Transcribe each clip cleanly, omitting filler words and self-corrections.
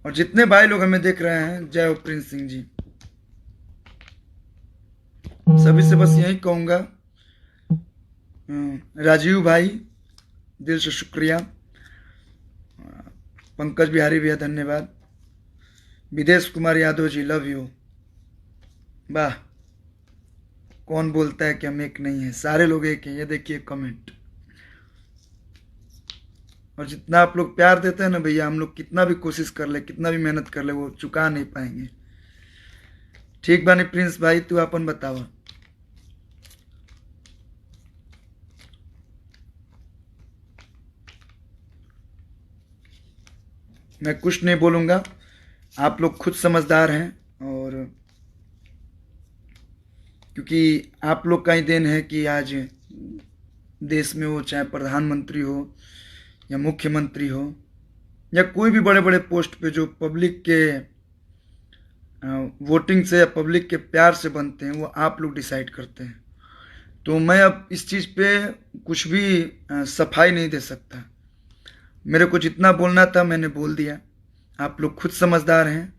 और जितने भाई लोग हमें देख रहे हैं, जय हो प्रिंस सिंह जी। सभी से बस यही कहूंगा, राजीव भाई दिल से शुक्रिया, पंकज बिहारी भैया धन्यवाद, विदेश कुमार यादव जी लव यू। वाह, कौन बोलता है कि हम एक नहीं है, सारे लोग एक हैं, ये देखिए कमेंट। और जितना आप लोग प्यार देते हैं ना भैया, हम लोग कितना भी कोशिश कर ले, कितना भी मेहनत कर ले, वो चुका नहीं पाएंगे। ठीक बानी प्रिंस भाई, तू अपन बतावा। मैं कुछ नहीं बोलूंगा, आप लोग खुद समझदार हैं। और क्योंकि आप लोग का ही देन है कि आज देश में हो, चाहे प्रधानमंत्री हो या मुख्यमंत्री हो या कोई भी बड़े बड़े पोस्ट पे जो पब्लिक के वोटिंग से या पब्लिक के प्यार से बनते हैं, वो आप लोग डिसाइड करते हैं। तो मैं अब इस चीज़ पे कुछ भी सफाई नहीं दे सकता। मेरे को जितना बोलना था मैंने बोल दिया। आप लोग खुद समझदार हैं,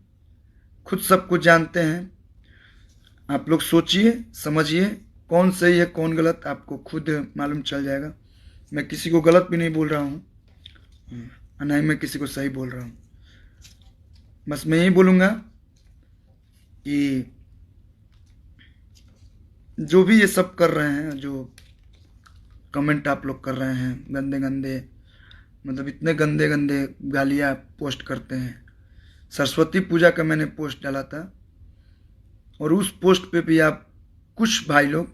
खुद सब कुछ जानते हैं। आप लोग सोचिए समझिए, कौन सही है कौन गलत, आपको खुद मालूम चल जाएगा। मैं किसी को गलत भी नहीं बोल रहा हूँ, ना ही मैं किसी को सही बोल रहा हूँ। बस मैं यही बोलूँगा कि जो भी ये सब कर रहे हैं, जो कमेंट आप लोग कर रहे हैं गंदे गंदे, मतलब इतने गंदे गंदे गालियाँ पोस्ट करते हैं। सरस्वती पूजा का मैंने पोस्ट डाला था, और उस पोस्ट पे भी आप कुछ भाई लोग,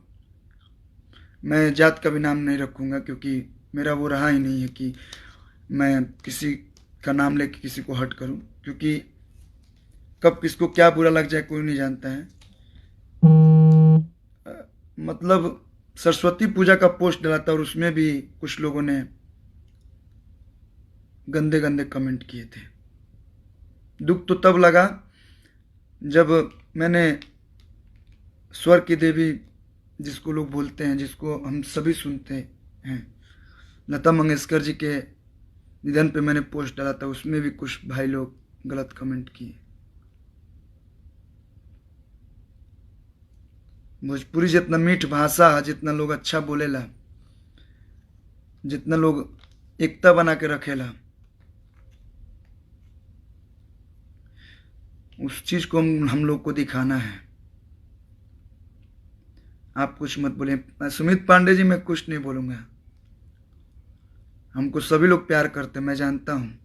मैं जात का भी नाम नहीं रखूँगा क्योंकि मेरा वो रहा ही नहीं है कि मैं किसी का नाम लेके किसी को हर्ट करूं, क्योंकि कब किसको क्या बुरा लग जाए कोई नहीं जानता है। मतलब सरस्वती पूजा का पोस्ट डाला था और उसमें भी कुछ लोगों ने गंदे गंदे कमेंट किए थे। दुख तो तब लगा जब मैंने स्वर की देवी, जिसको लोग बोलते हैं, जिसको हम सभी सुनते हैं, लता मंगेशकर जी के निधन पे मैंने पोस्ट डाला था, उसमें भी कुछ भाई लोग गलत कमेंट किए। भोजपुरी जितना मीठ भाषा, जितना लोग अच्छा बोलेला, जितना लोग एकता बना के रखेला, उस चीज को हम लोग को दिखाना है। आप कुछ मत बोले। सुमित पांडे जी, मैं कुछ नहीं बोलूंगा। हमको सभी लोग प्यार करते, मैं जानता हूँ।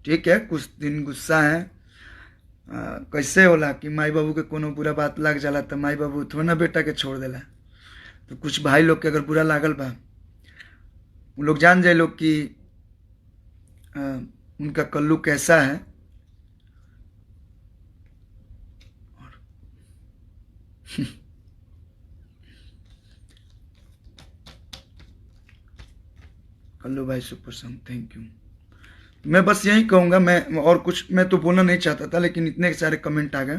ठीक है, कुछ दिन गुस्सा है। कैसे होला कि माई बाबू के कोनो बुरा बात लग जाला तो माई बाबू थोड़ा ना बेटा के छोड़ देला। तो कुछ भाई लोग के अगर बुरा लागल बा, वो लोग जान जाए लोग कि उनका कल्लू कैसा है। कल्लू भाई सुपर सॉन्ग, थैंक यू। मैं बस यही कहूँगा, मैं और कुछ मैं तो बोलना नहीं चाहता था, लेकिन इतने सारे कमेंट आ गए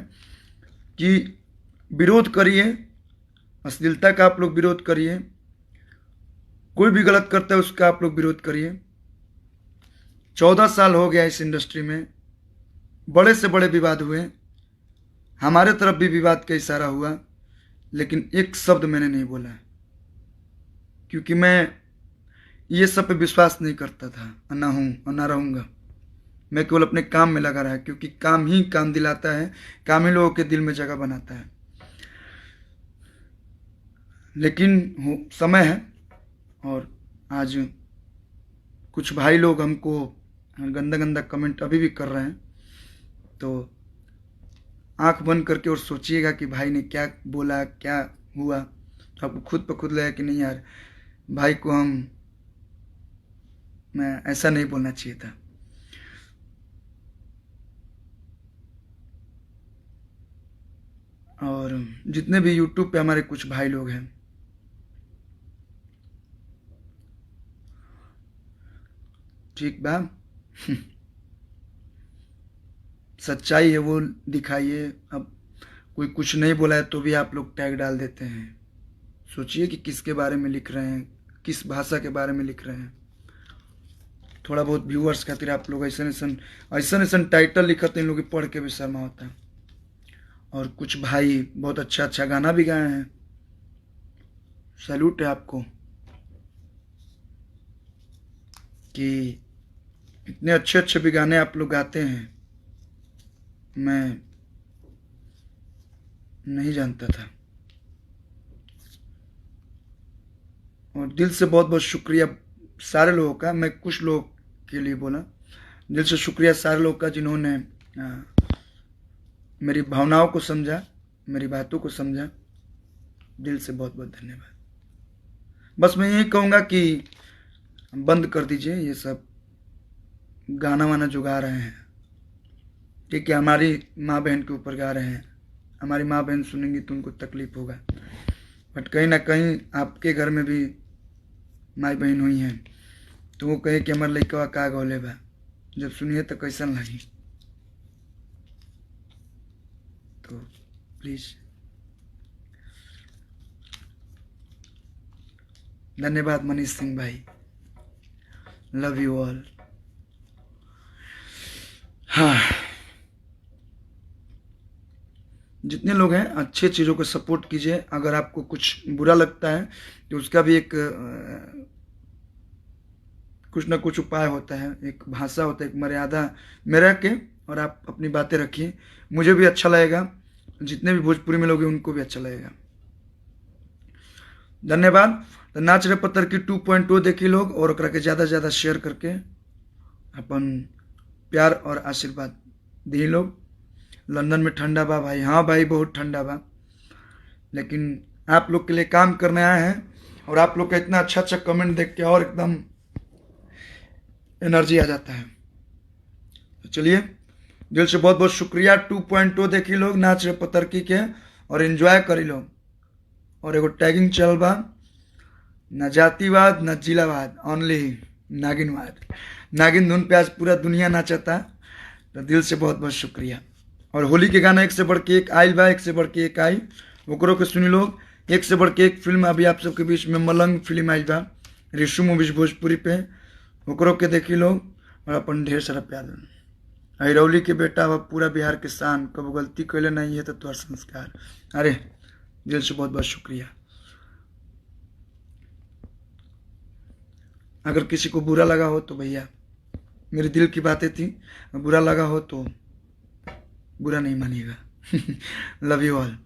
कि विरोध करिए, अश्लीलता का आप लोग विरोध करिए, कोई भी गलत करता है उसका आप लोग विरोध करिए। 14 साल हो गया इस इंडस्ट्री में, बड़े से बड़े विवाद हुए, हमारे तरफ भी विवाद का इशारा हुआ, लेकिन एक शब्द मैंने नहीं बोला, क्योंकि मैं ये सब पे विश्वास नहीं करता था, ना हूँ और ना रहूँगा। मैं केवल अपने काम में लगा रहा, क्योंकि काम ही काम दिलाता है, काम ही लोगों के दिल में जगह बनाता है। लेकिन समय है, और आज कुछ भाई लोग हमको गंदा गंदा कमेंट अभी भी कर रहे हैं, तो आंख बंद करके और सोचिएगा कि भाई ने क्या बोला, क्या हुआ, तो आपको खुद पे खुद लगा कि नहीं यार, भाई को मैं ऐसा नहीं बोलना चाहिए था। और जितने भी यूट्यूब पे हमारे कुछ भाई लोग हैं, ठीक बा, सच्चाई है वो दिखाइए। अब कोई कुछ नहीं बोला है तो भी आप लोग टैग डाल देते हैं। सोचिए कि किसके बारे में लिख रहे हैं, किस भाषा के बारे में लिख रहे हैं। थोड़ा बहुत व्यूअर्स खातिर आप लोग ऐसा टाइटल लिखते इन लोग के पढ़ के भी शर्मा होता है। और कुछ भाई बहुत अच्छा अच्छा गाना भी गाए हैं, सैल्यूट है आपको कि इतने अच्छे अच्छे भी गाने आप लोग गाते हैं, मैं नहीं जानता था। और दिल से बहुत बहुत शुक्रिया सारे लोगों का, मैं कुछ लोगों के लिए बोला, दिल से शुक्रिया सारे लोगों का जिन्होंने मेरी भावनाओं को समझा, मेरी बातों को समझा। दिल से बहुत बहुत धन्यवाद। बस मैं यही कहूँगा कि बंद कर दीजिए ये सब गाना वाना जो गा रहे हैं, ठीक है, हमारी माँ बहन के ऊपर गा रहे हैं, हमारी माँ बहन सुनेंगी तो उनको तकलीफ होगा, बट कहीं ना कहीं आपके घर में भी माई बहन हुई हैं, तो वो कहे कि हमारे लड़का का गौले बा, जब सुनिए तो कैसा लगी। तो प्लीज धन्यवाद मनीष सिंह भाई, लव यू ऑल। हाँ, जितने लोग हैं अच्छे चीज़ों को सपोर्ट कीजिए। अगर आपको कुछ बुरा लगता है तो उसका भी एक कुछ ना कुछ उपाय होता है, एक भाषा होता है, एक मर्यादा में रह के और आप अपनी बातें रखिए, मुझे भी अच्छा लगेगा, जितने भी भोजपुरी में लोग हैं उनको भी अच्छा लगेगा। धन्यवाद। तो नाच रे पत्थर की 2.0 देखी लोग और ओकरा के ज़्यादा से ज़्यादा शेयर करके अपन प्यार और आशीर्वाद दी लोग। लंदन में ठंडा बा भाई, हाँ भाई बहुत ठंडा बा, लेकिन आप लोग के लिए काम करने आए हैं और आप लोग का इतना अच्छा अच्छा कमेंट देख के और एकदम एनर्जी आ जाता है। तो चलिए दिल से बहुत बहुत शुक्रिया। 2.0 देखी लोग नाच रे पतरकी के और एंजॉय करी लोग। और एगो टैगिंग चल बा, न जातिवाद न जिलावाद, ओनली नागिनवाद। नागिन धुन पे आज पूरा दुनिया नाचता। तो दिल से बहुत बहुत शुक्रिया। और होली के गाना एक से बढ़ के एक आइल बा, एक से बढ़ के एक आई, ओकरो के सुनी लोग। एक से बढ़ के एक फिल्म अभी आप सबके बीच में मलंग फिल्म आइल बा ऋषु मूवीज भोजपुरी पे, ओकरो के देखी लोग और अपन ढेर सारा प्यार। हिरौली के बेटा वह पूरा बिहार के शान, कब गलती कैले नहीं है तो तुम्हारा संस्कार। अरे दिल से बहुत बहुत शुक्रिया। अगर किसी को बुरा लगा हो तो भैया मेरे दिल की बातें थी, बुरा लगा हो तो बुरा नहीं मानिएगा। Love you all.